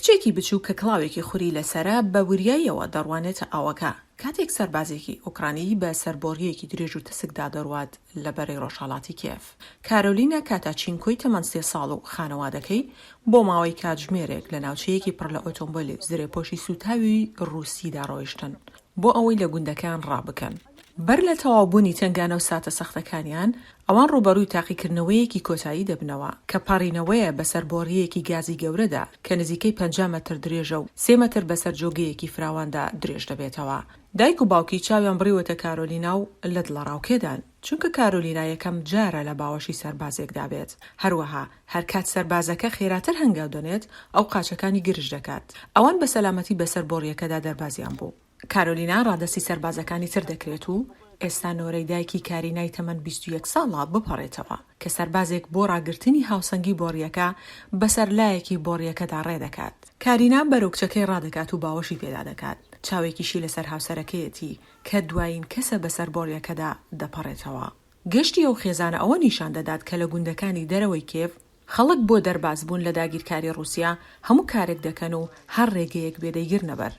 کچێکی بچوو کە کڵاوێکی خوری لەسرە بە وریاییەوە دەڕوانێتە ئاوەکە کاتێک سەربازێکی ئوکرانی بە سەربۆڕیەکی درێژ و تسکدا دەڕوات لە بەرەی ڕۆژهەڵاتی کیێف. کارۆلینە کاتاچینکۆی تەمەن 3 ساڵ و خانەوادەکەی بۆ ماوەی کاتژمێرێک لە ناوچەیەکی پڕ لە ئۆتۆمبیل زرێپۆشی سوتاوی ڕووسیدا ڕۆیشتن بۆ ئەوەی لە گوندەکان ڕابکەن. بەر لە تەواوبوونی تنگانە و ساتە سەختەکانیان ئەوان ڕوبەڕووی تاقیکردنەوەیەکی کۆتایی دەبنەوە کە پەڕینەوەیە بەسەر بۆڕیەکی گازی گەورەدا کە نزیکەی 50 مەتر درێژە و 3 مەتر بەسەر جۆگەیەکی فراواندا درێژ دەبێتەوە. دایک و باوکی چاویان بڕیوەتە کارۆلینا و لە دڵەڕاوکێدان چونکە کارۆلینا یەکەم جارە لە باوەشی سەربازێکدا بێت. هەروەها هەر کات سەربازەکە خێراتر هەنگاو دەنێت ئەو قاچەکانی گرژ دەکات. ئەوان بە سەلامەتی بەسەر بۆڕیەکەدا دەربازیان بوو. کارۆلینا ڕادەسی سەربازەکانی تر دەکرێت و ئێستا نۆرەی دایکی کارینای تەمەن 21 ساڵە بپەڕێتەوە کە سەربازێک بۆ ڕاگررتنی هاوسەنگی بۆڕیەکە بەسەر لایەکی بۆڕیەکەدا ڕێدەکات. کارینا بەرەو کچەکەی ڕادەکات و باوەشی پێدا دەکات. چاوێکیشی لەسەر هاوسەرەکەیەتی کە دوایین کەسە بەسەر بۆڕیەکەدا دەپەڕێتەوە. گەشتی ئەو خێزانە ئەوە نیشان دەدات کە لە گوندەکانی دەرەوەی کێف خەڵک بۆ دەرباز بوون لە داگیرکاری ڕووسیا هەموو کارێک دەکەن و هەر ڕێگەیەک بێدەیگیر نەبەر.